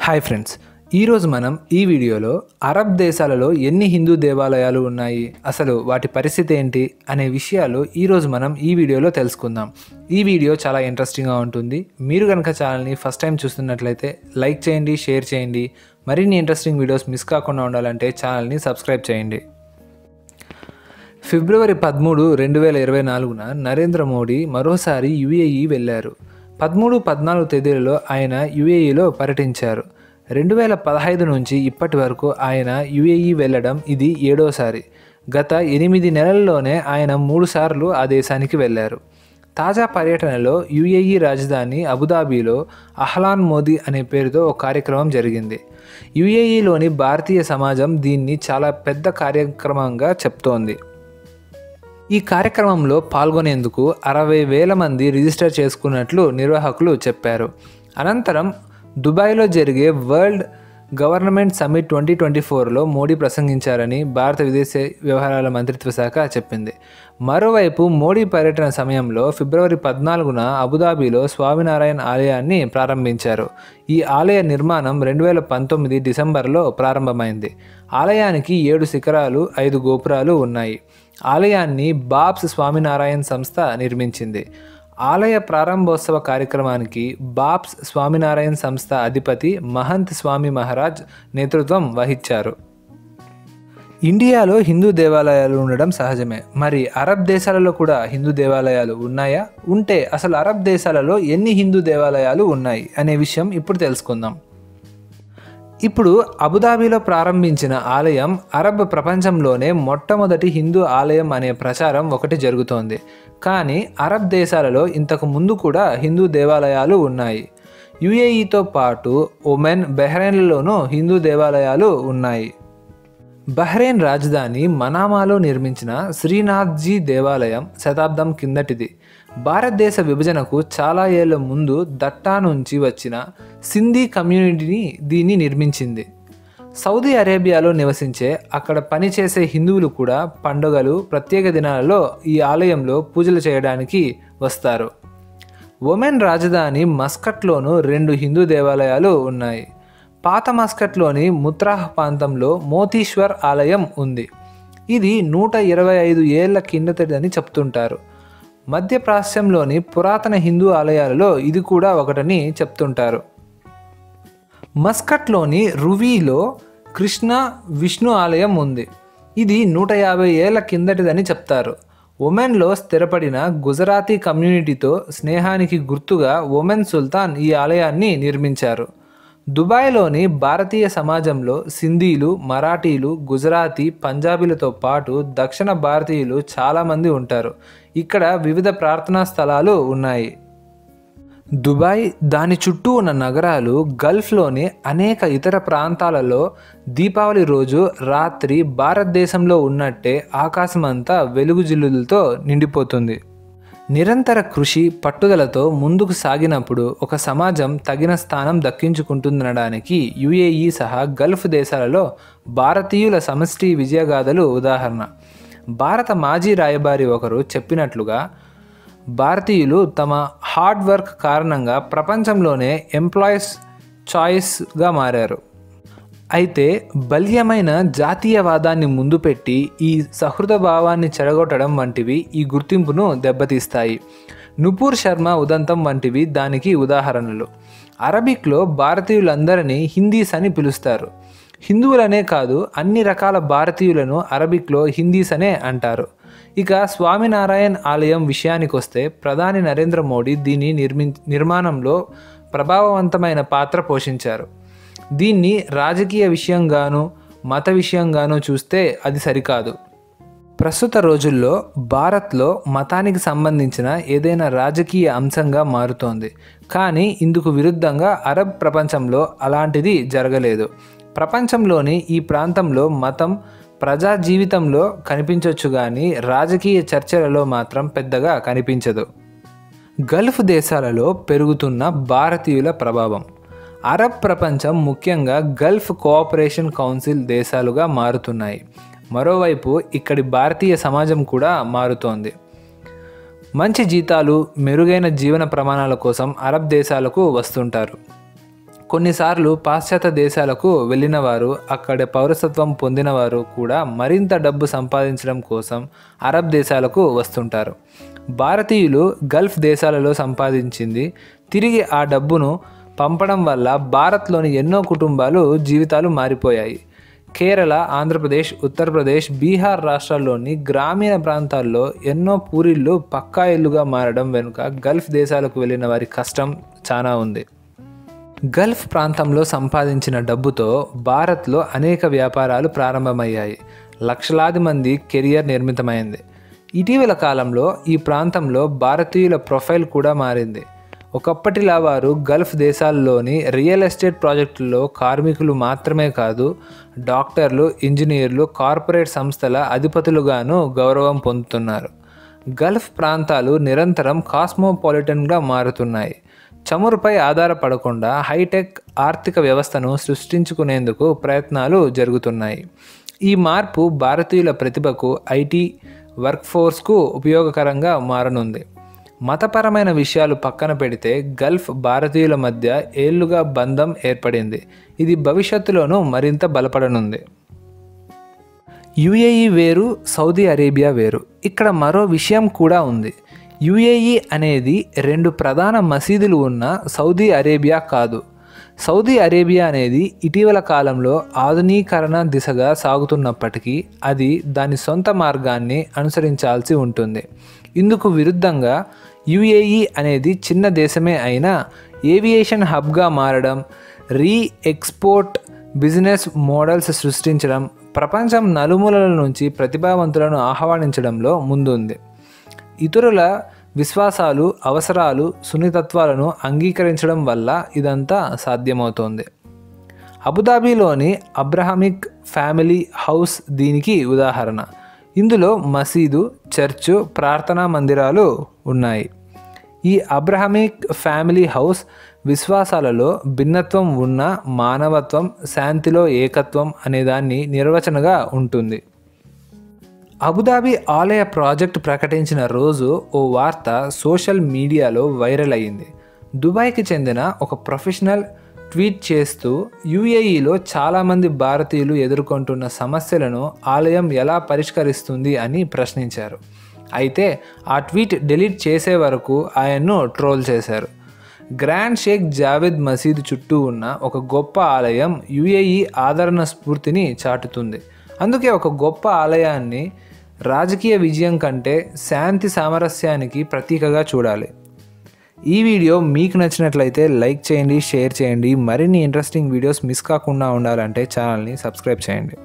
Hi friends, ఈరోజు మనం ఈ వీడియోలో అరబ్ దేశాలలో ఎన్ని హిందూ దేవాలయాలు ఉన్నాయి, అసలు వాటి పరిస్థితి ఏంటి అనే విషయాలు ఈరోజు మనం ఈ వీడియోలో తెలుసుకుందాం. ఈ వీడియో చాలా ఇంట్రెస్టింగ్గా ఉంటుంది. మీరు కనుక ఛానల్ని ఫస్ట్ టైం చూస్తున్నట్లయితే లైక్ చేయండి, షేర్ చేయండి. మరిన్ని ఇంట్రెస్టింగ్ వీడియోస్ మిస్ కాకుండా ఉండాలంటే ఛానల్ని సబ్స్క్రైబ్ చేయండి. ఫిబ్రవరి 13, 2024న నరేంద్ర మోడీ మరోసారి యుఏఈ వెళ్ళారు. 13, 14 తేదీలలో ఆయన యుఏఈలో పర్యటించారు. 2015 నుంచి ఇప్పటి వరకు ఆయన యుఏఈ వెళ్ళడం ఇది 7వసారి. గత 8 నెలల్లోనే ఆయన 3 సార్లు ఆ దేశానికి వెళ్ళారు. తాజా పర్యటనలో యుఏఈ రాజధాని అబుదాబిలో అహ్లాన్ మోదీ అనే పేరుతో ఒక కార్యక్రమం జరిగింది. యుఏఈలోని భారతీయ సమాజం దీన్ని చాలా పెద్ద కార్యక్రమంగా చెప్తోంది. ఈ కార్యక్రమంలో పాల్గొనేందుకు 60,000 మంది రిజిస్టర్ చేసుకున్నట్లు నిర్వాహకులు చెప్పారు. అనంతరం దుబాయ్లో జరిగే వరల్డ్ గవర్నమెంట్ సమ్మిట్ 2024లో మోడీ ప్రసంగించారని భారత విదేశీ వ్యవహారాల మంత్రిత్వ శాఖ చెప్పింది. మరోవైపు మోడీ పర్యటన సమయంలో ఫిబ్రవరి 14న అబుదాబిలో స్వామినారాయణ ఆలయాన్ని ప్రారంభించారు. ఈ ఆలయ నిర్మాణం 2019 డిసెంబర్లో ప్రారంభమైంది. ఆలయానికి 7 శిఖరాలు, 5 గోపురాలు ఉన్నాయి. ఆలయాన్ని బాబ్స్ స్వామినారాయణ సంస్థ నిర్మించింది. ఆలయ ప్రారంభోత్సవ కార్యక్రమానికి బాబ్స్ స్వామినారాయణ సంస్థ అధిపతి మహంత్ స్వామి మహారాజ్ నేతృత్వం వహించారు. ఇండియాలో హిందూ దేవాలయాలు ఉండడం సహజమే. మరి అరబ్ దేశాలలో కూడా హిందూ దేవాలయాలు ఉన్నాయా? ఉంటే అసలు అరబ్ దేశాలలో ఎన్ని హిందూ దేవాలయాలు ఉన్నాయి అనే విషయం ఇప్పుడు తెలుసుకుందాం. ఇప్పుడు అబుదాబిలో ప్రారంభించిన ఆలయం అరబ్ ప్రపంచంలోనే మొట్టమొదటి హిందూ ఆలయం అనే ప్రచారం ఒకటి జరుగుతోంది. కానీ అరబ్ దేశాలలో ఇంతకు ముందు కూడా హిందూ దేవాలయాలు ఉన్నాయి. యుఏఈతో పాటు ఒమెన్, బహ్రెయిన్లలోనూ హిందూ దేవాలయాలు ఉన్నాయి. బహ్రెయిన్ రాజధాని మనామాలో నిర్మించిన శ్రీనాథ్జీ దేవాలయం శతాబ్దం కిందటిది. భారతదేశ విభజనకు చాలా ఏళ్ల ముందు దట్టా నుంచి వచ్చిన సింధీ కమ్యూనిటీని దీన్ని నిర్మించింది. సౌదీ అరేబియాలో నివసించే, అక్కడ పనిచేసే హిందువులు కూడా పండుగలు, ప్రత్యేక దినాలలో ఈ ఆలయంలో పూజలు చేయడానికి వస్తారు. ఒమెన్ రాజధాని మస్కట్లోనూ 2 హిందూ దేవాలయాలు ఉన్నాయి. పాత మస్కట్లోని ముత్రాహ్ ప్రాంతంలో మోతీశ్వర్ ఆలయం ఉంది. ఇది 125 ఏళ్ల కిందటిదని చెప్తుంటారు. మధ్యప్రాచ్యంలోని పురాతన హిందూ ఆలయాలలో ఇది కూడా ఒకటని చెప్తుంటారు. మస్కట్లోని రువీలో కృష్ణ, విష్ణు ఆలయం ఉంది. ఇది 150 ఏళ్ల కిందటిదని చెప్తారు. ఒమెన్లో స్థిరపడిన గుజరాతీ కమ్యూనిటీతో స్నేహానికి గుర్తుగా ఒమెన్ సుల్తాన్ ఈ ఆలయాన్ని నిర్మించారు. దుబాయ్లోని భారతీయ సమాజంలో సింధీలు, మరాఠీలు, గుజరాతీ, పంజాబీలతో పాటు దక్షిణ భారతీయులు చాలామంది ఉంటారు. ఇక్కడ వివిధ ప్రార్థనా స్థలాలు ఉన్నాయి. దుబాయ్, దాని చుట్టూ ఉన్న నగరాలు, గల్ఫ్లోని అనేక ఇతర ప్రాంతాలలో దీపావళి రోజు రాత్రి భారతదేశంలో ఉన్నట్టే ఆకాశమంతా వెలుగుజిల్లులతో నిండిపోతుంది. నిరంతర కృషి, పట్టుదలతో ముందుకు సాగినప్పుడు ఒక సమాజం తగిన స్థానం దక్కించుకుంటుందనడానికి యుఏఈ సహా గల్ఫ్ దేశాలలో భారతీయుల సమష్టి విజయగాథలు ఉదాహరణ. భారత మాజీ రాయబారి ఒకరు చెప్పినట్లుగా, భారతీయులు తమ హార్డ్ వర్క్ కారణంగా ప్రపంచంలోనే ఎంప్లాయీస్ చాయిస్గా మారారు. అయితే బల్యమైన జాతీయవాదాన్ని ముందు పెట్టి ఈ సహృద భావాన్ని చెడగొట్టడం వంటివి ఈ గుర్తింపును దెబ్బతీస్తాయి. నుపూర్ శర్మ ఉదంతం వంటివి దానికి ఉదాహరణలు. అరబిక్లో భారతీయులందరినీ హిందీస్ అని పిలుస్తారు. హిందువులనే కాదు, అన్ని రకాల భారతీయులను అరబిక్లో హిందీస్ అనే అంటారు. ఇక స్వామినారాయణ ఆలయం విషయానికొస్తే ప్రధాని నరేంద్ర మోడీ దీని నిర్మాణంలో ప్రభావవంతమైన పాత్ర పోషించారు. దీన్ని రాజకీయ విషయంగానూ మత విషయంగానూ చూస్తే అది సరికాదు. ప్రస్తుత రోజుల్లో భారత్లో మతానికి సంబంధించిన ఏదైనా రాజకీయ అంశంగా మారుతోంది. కానీ ఇందుకు విరుద్ధంగా అరబ్ ప్రపంచంలో అలాంటిది జరగలేదు. ప్రపంచంలోని ఈ ప్రాంతంలో మతం ప్రజా జీవితంలో కనిపించవచ్చు, కానీ రాజకీయ చర్చలలో మాత్రం పెద్దగా కనిపించదు. గల్ఫ్ దేశాలలో పెరుగుతున్న భారతీయుల ప్రభావం. అరబ్ ప్రపంచం, ముఖ్యంగా గల్ఫ్ కోఆపరేషన్ కౌన్సిల్ దేశాలుగా మారుతున్నాయి. మరోవైపు ఇక్కడి భారతీయ సమాజం కూడా మారుతోంది. మంచి జీతాలు, మెరుగైన జీవన ప్రమాణాల కోసం అరబ్ దేశాలకు వస్తుంటారు. కొన్నిసార్లు పాశ్చాత్య దేశాలకు వెళ్ళిన వారు, అక్కడ పౌరసత్వం పొందిన వారు కూడా మరింత డబ్బు సంపాదించడం కోసం అరబ్ దేశాలకు వస్తుంటారు. భారతీయులు గల్ఫ్ దేశాలలో సంపాదించింది తిరిగి ఆ డబ్బును పంపడం వల్ల భారత్లోని ఎన్నో కుటుంబాలు జీవితాలు మారిపోయాయి. కేరళ, ఆంధ్రప్రదేశ్, ఉత్తరప్రదేశ్, బీహార్ రాష్ట్రాల్లోని గ్రామీణ ప్రాంతాల్లో ఎన్నో పూరిళ్ళు పక్కా ఇల్లుగా మారడం వెనుక గల్ఫ్ దేశాలకు వెళ్ళిన వారి కష్టం చాలా ఉంది. గల్ఫ్ ప్రాంతంలో సంపాదించిన డబ్బుతో భారత్లో అనేక వ్యాపారాలు ప్రారంభమయ్యాయి. లక్షలాది మంది కెరియర్ నిర్మితమైంది. ఇటీవల కాలంలో ఈ ప్రాంతంలో భారతీయుల ప్రొఫైల్ కూడా మారింది. ఒకప్పటిలా వారు గల్ఫ్ దేశాల్లోని రియల్ ఎస్టేట్ ప్రాజెక్టుల్లో కార్మికులు మాత్రమే కాదు, డాక్టర్లు, ఇంజనీర్లు, కార్పొరేట్ సంస్థల అధిపతులుగాను గౌరవం పొందుతున్నారు. గల్ఫ్ ప్రాంతాలు నిరంతరం కాస్మోపాలిటన్గా మారుతున్నాయి. చమురుపై ఆధారపడకుండా హైటెక్ ఆర్థిక వ్యవస్థను సృష్టించుకునేందుకు ప్రయత్నాలు జరుగుతున్నాయి. ఈ మార్పు భారతీయుల ప్రతిభకు, ఐటీ వర్క్ఫోర్స్కు ఉపయోగకరంగా మారనుంది. మతపరమైన విషయాలు పక్కన పెడితే గల్ఫ్ భారతీయుల మధ్య ఏళ్లుగా బంధం ఏర్పడింది. ఇది భవిష్యత్తులోనూ మరింత బలపడనుంది. యుఏఈ వేరు, సౌదీ అరేబియా వేరు. ఇక్కడ మరో విషయం కూడా ఉంది. యుఏఈ అనేది 2 ప్రధాన మసీదులు ఉన్న సౌదీ అరేబియా కాదు. సౌదీ అరేబియా అనేది ఇటీవల కాలంలో ఆధునీకరణ దిశగా సాగుతున్నప్పటికీ అది దాని సొంత మార్గాన్ని అనుసరించాల్సి ఉంటుంది. ఇందుకు విరుద్ధంగా యుఏఈ అనేది చిన్న దేశమే అయినా ఏవియేషన్ హబ్గా మారడం, ఎక్స్పోర్ట్ బిజినెస్ మోడల్స్ సృష్టించడం, ప్రపంచం నలుమూలల నుంచి ప్రతిభావంతులను ఆహ్వానించడంలో ముందుంది. ఇతరుల విశ్వాసాలు, అవసరాలు, సున్నితత్వాలను అంగీకరించడం వల్ల ఇదంతా సాధ్యమవుతోంది. అబుదాబిలోని అబ్రహామిక్ ఫ్యామిలీ హౌస్ దీనికి ఉదాహరణ. ఇందులో మసీదు, చర్చు, ప్రార్థనా మందిరాలు ఉన్నాయి. ఈ అబ్రహామిక్ ఫ్యామిలీ హౌస్ విశ్వాసాలలో భిన్నత్వం ఉన్న మానవత్వం, శాంతిలో ఏకత్వం అనేదాన్ని నిర్వచనగా ఉంటుంది. అబుదాబి ఆలయ ప్రాజెక్టు ప్రకటించిన రోజు ఓ వార్త సోషల్ మీడియాలో వైరల్ అయ్యింది. దుబాయ్కి చెందిన ఒక ప్రొఫెషనల్ ట్వీట్ చేస్తూ యుఏఈలో చాలామంది భారతీయులు ఎదుర్కొంటున్న సమస్యలను ఆలయం ఎలా పరిష్కరిస్తుంది అని ప్రశ్నించారు. అయితే ఆ ట్వీట్ డిలీట్ చేసే వరకు ఆయన్ను ట్రోల్ చేశారు. గ్రాండ్ షేక్ జావేద్ మసీదు చుట్టూ ఉన్న ఒక గొప్ప ఆలయం యుఏఈ ఆదరణ స్ఫూర్తిని చాటుతుంది. అందుకే ఒక గొప్ప ఆలయాన్ని రాజకీయ విజయం కంటే శాంతి సామరస్యానికి ప్రతీకగా చూడాలి. ఈ వీడియో మీకు నచ్చినట్లయితే లైక్ చేయండి, షేర్ చేయండి. మరిన్ని ఇంట్రెస్టింగ్ వీడియోస్ మిస్ కాకుండా ఉండాలంటే ఛానల్ని సబ్స్క్రైబ్ చేయండి.